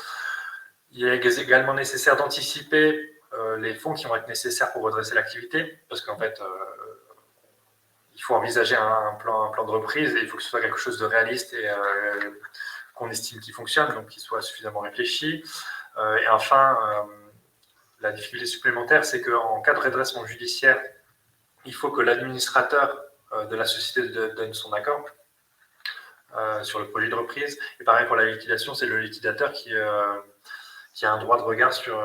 Il est également nécessaire d'anticiper les fonds qui vont être nécessaires pour redresser l'activité, parce qu'en fait, il faut envisager un plan de reprise et il faut que ce soit quelque chose de réaliste et qu'on estime qui fonctionne, donc qui soit suffisamment réfléchi. Et enfin, la difficulté supplémentaire, c'est qu'en cas de redressement judiciaire, il faut que l'administrateur de la société donne son accord sur le projet de reprise. Et pareil pour la liquidation, c'est le liquidateur qui a un droit de regard sur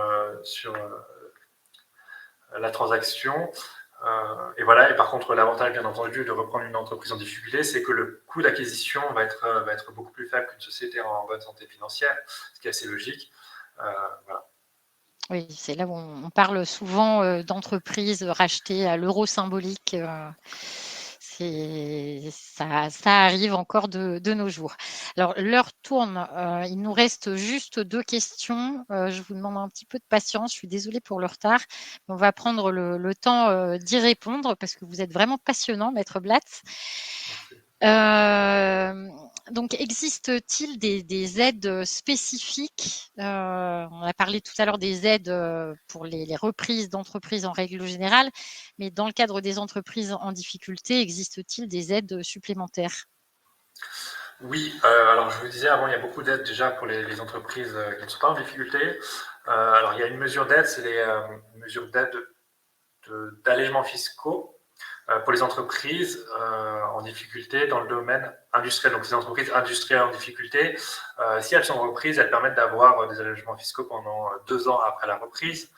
la transaction. Et voilà. Et par contre, l'avantage, bien entendu, de reprendre une entreprise en difficulté, c'est que le coût d'acquisition va être beaucoup plus faible qu'une société en bonne santé financière, ce qui est assez logique. Voilà. Oui, c'est là où on parle souvent d'entreprises rachetées à l'euro symbolique. Ça arrive encore de nos jours. Alors, l'heure tourne. Il nous reste juste 2 questions. Je vous demande un petit peu de patience. Je suis désolée pour le retard. On va prendre le temps d'y répondre parce que vous êtes vraiment passionnant, Maître Blatz. Donc, existe-t-il des aides spécifiques? On a parlé tout à l'heure des aides pour les reprises d'entreprises en règle générale, mais dans le cadre des entreprises en difficulté, existe-t-il des aides supplémentaires? Oui, alors je vous disais avant, il y a beaucoup d'aides déjà pour les entreprises qui ne sont pas en difficulté. Alors il y a une mesure d'aide, c'est les mesures d'aide d'allègements fiscaux pour les entreprises en difficulté dans le domaine industriel. Donc les entreprises industrielles en difficulté, si elles sont reprises, elles permettent d'avoir des allègements fiscaux pendant 2 ans après la reprise.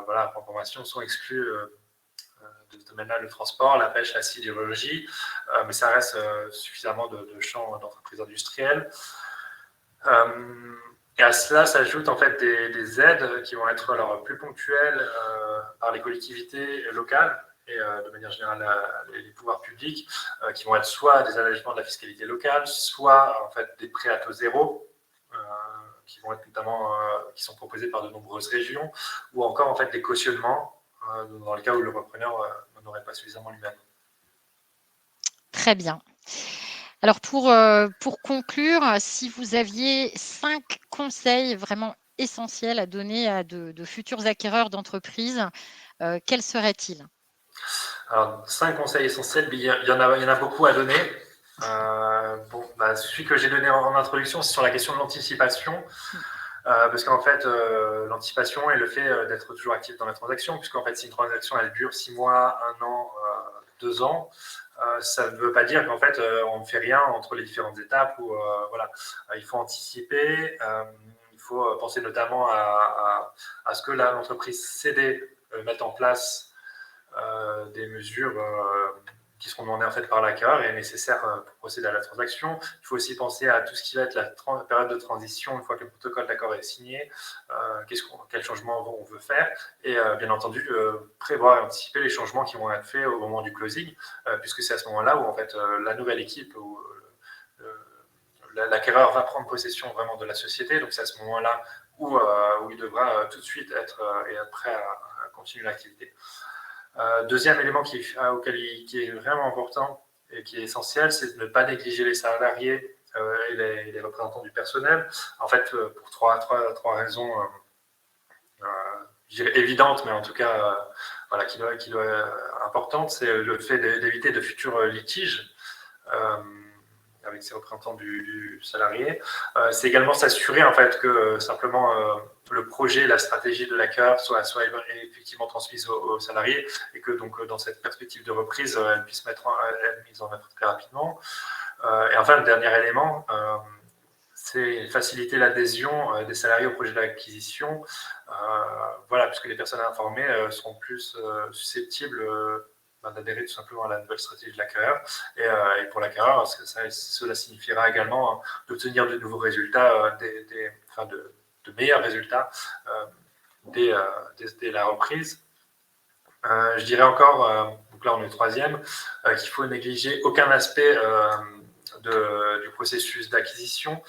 Voilà, pour information, sont exclus de ce domaine-là le transport, la pêche, la sidérurgie, mais ça reste suffisamment de champs d'entreprises industrielles. Et à cela s'ajoutent en fait des aides qui vont être alors plus ponctuelles par les collectivités locales et de manière générale les pouvoirs publics, qui vont être soit des allègements de la fiscalité locale, soit en fait des prêts à taux zéro, qui vont être notamment qui sont proposés par de nombreuses régions, ou encore en fait des cautionnements dans le cas où le repreneur n'en aurait pas suffisamment lui-même. Très bien. Alors pour conclure, si vous aviez 5 conseils vraiment essentiels à donner à de futurs acquéreurs d'entreprises, quels seraient-ils? Alors, 5 conseils essentiels, il y en a beaucoup à donner. Celui que j'ai donné en introduction, c'est sur la question de l'anticipation. Parce qu'en fait, l'anticipation est le fait d'être toujours actif dans la transaction, puisqu'en fait, si une transaction elle dure 6 mois, 1 an, 2 ans, ça ne veut pas dire qu'en fait, on ne fait rien entre les différentes étapes. Ou voilà, il faut anticiper. Il faut penser notamment à ce que l'entreprise cédée mette en place des mesures qui seront demandées en fait par l'acquéreur et nécessaires pour procéder à la transaction. Il faut aussi penser à tout ce qui va être la période de transition une fois que le protocole d'accord est signé, quels changements on veut faire et bien entendu prévoir et anticiper les changements qui vont être faits au moment du closing, puisque c'est à ce moment-là où en fait la nouvelle équipe ou l'acquéreur va prendre possession vraiment de la société, donc c'est à ce moment-là où il devra tout de suite être prêt à continuer l'activité. Deuxième élément qui est vraiment important et qui est essentiel, c'est de ne pas négliger les salariés et les représentants du personnel. En fait, pour trois raisons je dirais évidentes, mais en tout cas voilà, qui doit importante, c'est le fait d'éviter de futurs litiges avec ses représentants du salarié. C'est également s'assurer en fait que simplement le projet, la stratégie de l'acquéreur soit effectivement transmise aux salariés et que donc dans cette perspective de reprise, elle puisse être mise en œuvre très rapidement. Et enfin, le dernier élément, c'est faciliter l'adhésion des salariés au projet d'acquisition, voilà, puisque les personnes informées seront plus susceptibles d'adhérer tout simplement à la nouvelle stratégie de l'acquéreur. Et pour l'acquéreur, cela signifiera également d'obtenir de nouveaux résultats, de meilleurs résultats dès la reprise. Je dirais encore, donc là on est au troisième, qu'il faut négliger aucun aspect du processus d'acquisition,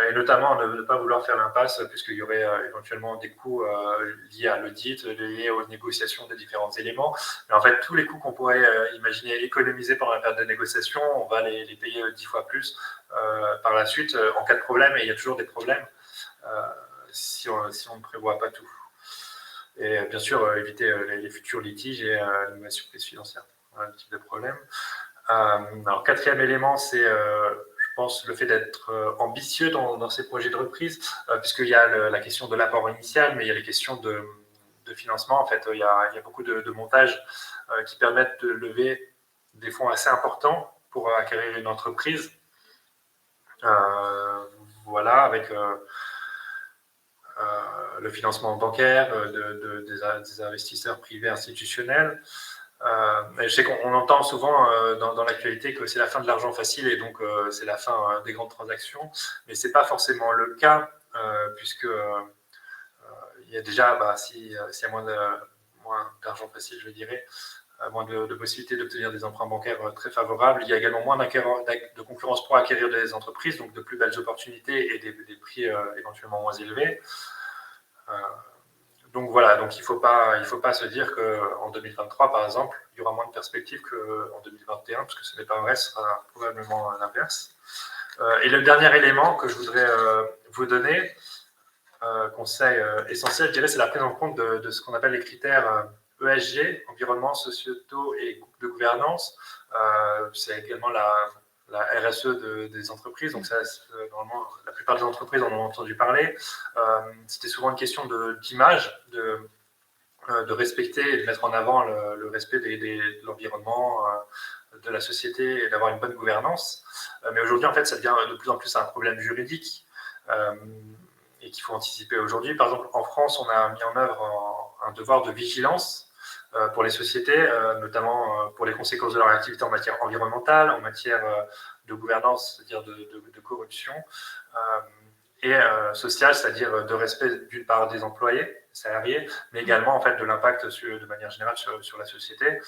et notamment ne pas vouloir faire l'impasse, puisqu'il y aurait éventuellement des coûts liés à l'audit, liés aux négociations des différents éléments. Mais en fait, tous les coûts qu'on pourrait imaginer économiser pendant la période de négociation, on va les payer 10 fois plus par la suite en cas de problème, et il y a toujours des problèmes si on ne prévoit pas tout. Et bien sûr, éviter les futurs litiges et les surprises financières. Voilà le type de problème. Alors, quatrième élément, c'est je pense, le fait d'être ambitieux dans ces projets de reprise, puisqu'il y a la question de l'apport initial, mais il y a les questions de financement. En fait, il y a beaucoup de montages qui permettent de lever des fonds assez importants pour acquérir une entreprise. Voilà, avec le financement bancaire des investisseurs privés institutionnels. Je sais qu'on entend souvent dans l'actualité que c'est la fin de l'argent facile et donc c'est la fin des grandes transactions, mais ce n'est pas forcément le cas, puisque il y a déjà, s'il y a moins d'argent facile, je dirais, moins de possibilités d'obtenir des emprunts bancaires très favorables. Il y a également moins de concurrence pour acquérir des entreprises, donc de plus belles opportunités et des prix éventuellement moins élevés. Donc voilà, donc il ne faut pas se dire qu'en 2023, par exemple, il y aura moins de perspectives qu'en 2021, parce que ce n'est pas vrai, ce sera probablement l'inverse. Et le dernier élément que je voudrais vous donner, conseil essentiel, je dirais, c'est la prise en compte de ce qu'on appelle les critères ESG, environnement, sociétaux et de gouvernance. C'est également la RSE des entreprises, donc ça, normalement, la plupart des entreprises en ont entendu parler. C'était souvent une question d'image, de respecter et de mettre en avant le respect de l'environnement, de la société et d'avoir une bonne gouvernance. Mais aujourd'hui, en fait, ça devient de plus en plus un problème juridique et qu'il faut anticiper aujourd'hui. Par exemple, en France, on a mis en œuvre un devoir de vigilance pour les sociétés, notamment pour les conséquences de leur activité en matière environnementale, en matière de gouvernance, c'est-à-dire de corruption, et sociale, c'est-à-dire de respect d'une part des employés, salariés, mais également en fait, de l'impact de manière générale sur la société.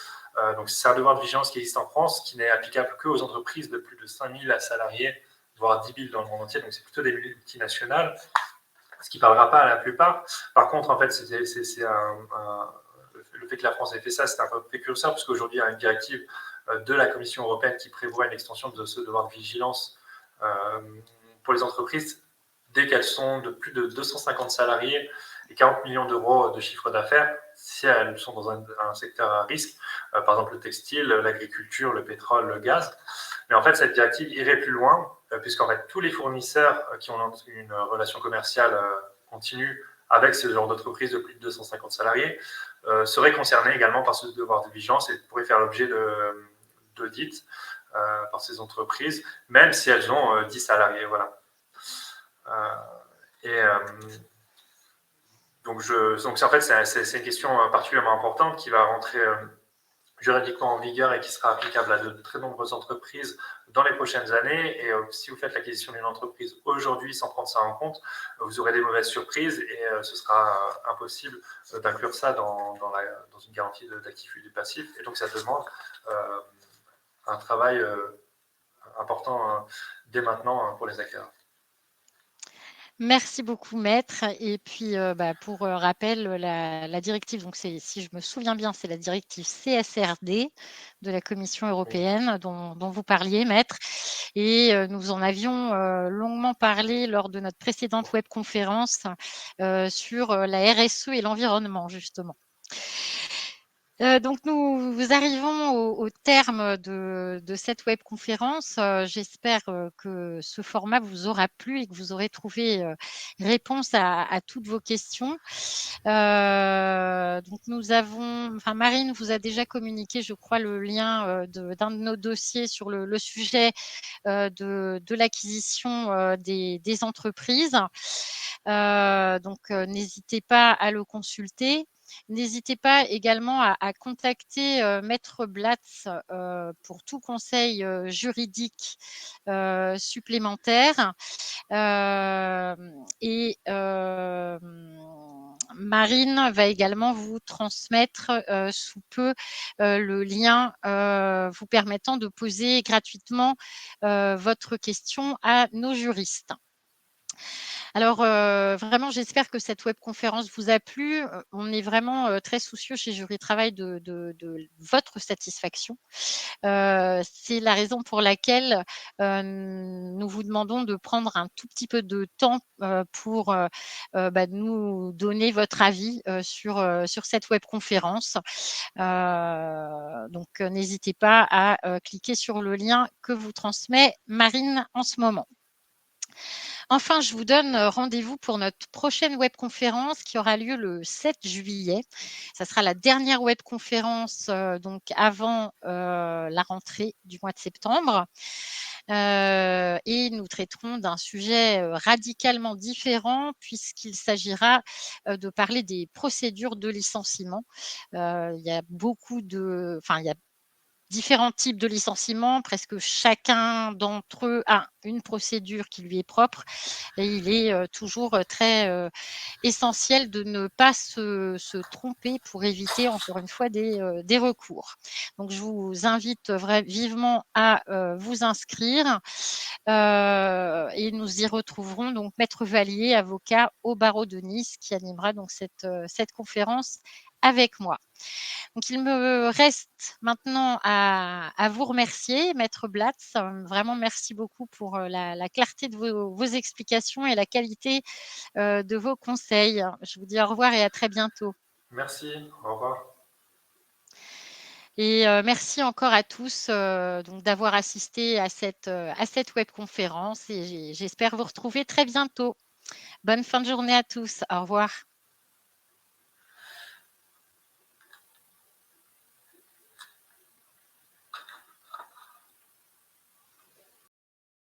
Donc c'est un devoir de vigilance qui existe en France, qui n'est applicable qu'aux entreprises de plus de 5000 salariés, voire 10 000 dans le monde entier, donc c'est plutôt des multinationales, ce qui ne parlera pas à la plupart. Par contre, en fait, le fait que la France ait fait ça, c'est un peu précurseur, parce qu'aujourd'hui, il y a une directive de la Commission européenne qui prévoit une extension de ce devoir de vigilance pour les entreprises dès qu'elles sont de plus de 250 salariés et 40 millions d'euros de chiffre d'affaires, si elles sont dans un secteur à risque, par exemple le textile, l'agriculture, le pétrole, le gaz. Mais en fait, cette directive irait plus loin, puisqu'en fait, tous les fournisseurs qui ont une relation commerciale continue avec ce genre d'entreprise de plus de 250 salariés seraient concernés également par ce devoir de vigilance et pourraient faire l'objet d'audits par ces entreprises, même si elles ont 10 salariés. Voilà. Donc en fait, c'est une question particulièrement importante qui va rentrer juridiquement en vigueur et qui sera applicable à de très nombreuses entreprises dans les prochaines années. Et si vous faites l'acquisition d'une entreprise aujourd'hui sans prendre ça en compte, vous aurez des mauvaises surprises et ce sera impossible d'inclure ça dans une garantie d'actifs et du passif. Et donc ça demande un travail important dès maintenant pour les acquéreurs. Merci beaucoup maître et puis, pour, rappel, la directive donc c'est si je me souviens bien, c'est la directive CSRD de la Commission Oui. européenne dont vous parliez maître et nous en avions, longuement parlé lors de notre précédente webconférence, sur, la RSE et l'environnement justement. Donc nous arrivons au terme de cette webconférence. J'espère, que ce format vous aura plu et que vous aurez trouvé, réponse à toutes vos questions. Donc Marine vous a déjà communiqué, je crois, le lien, d'un de nos dossiers sur le sujet, de l'acquisition, des entreprises. Donc n'hésitez pas à le consulter. N'hésitez pas également à contacter, maître Blatz, pour tout conseil, juridique, supplémentaire. Marine va également vous transmettre, sous peu, le lien, vous permettant de poser gratuitement, votre question à nos juristes. Alors, vraiment, j'espère que cette webconférence vous a plu. On est vraiment, très soucieux chez Jury Travail de votre satisfaction. C'est la raison pour laquelle, nous vous demandons de prendre un tout petit peu de temps, pour, nous donner votre avis, sur cette webconférence. Donc, n'hésitez pas à, cliquer sur le lien que vous transmet Marine en ce moment. Enfin, je vous donne rendez-vous pour notre prochaine webconférence qui aura lieu le 7 juillet. Ça sera la dernière webconférence donc avant la rentrée du mois de septembre. Et nous traiterons d'un sujet radicalement différent puisqu'il s'agira de parler des procédures de licenciement. Il y a il y a différents types de licenciements. Presque chacun d'entre eux a une procédure qui lui est propre et il est toujours très essentiel de ne pas se tromper pour éviter encore une fois des recours. Donc je vous invite vivement à vous inscrire et nous y retrouverons donc maître Vallier, avocat au barreau de Nice, qui animera donc cette conférence avec moi. Donc, il me reste maintenant à vous remercier, maître Blatz. Vraiment, merci beaucoup pour la clarté de vos explications et la qualité de vos conseils. Je vous dis au revoir et à très bientôt. Merci, au revoir. Et merci encore à tous donc d'avoir assisté à cette webconférence et j'espère vous retrouver très bientôt. Bonne fin de journée à tous. Au revoir.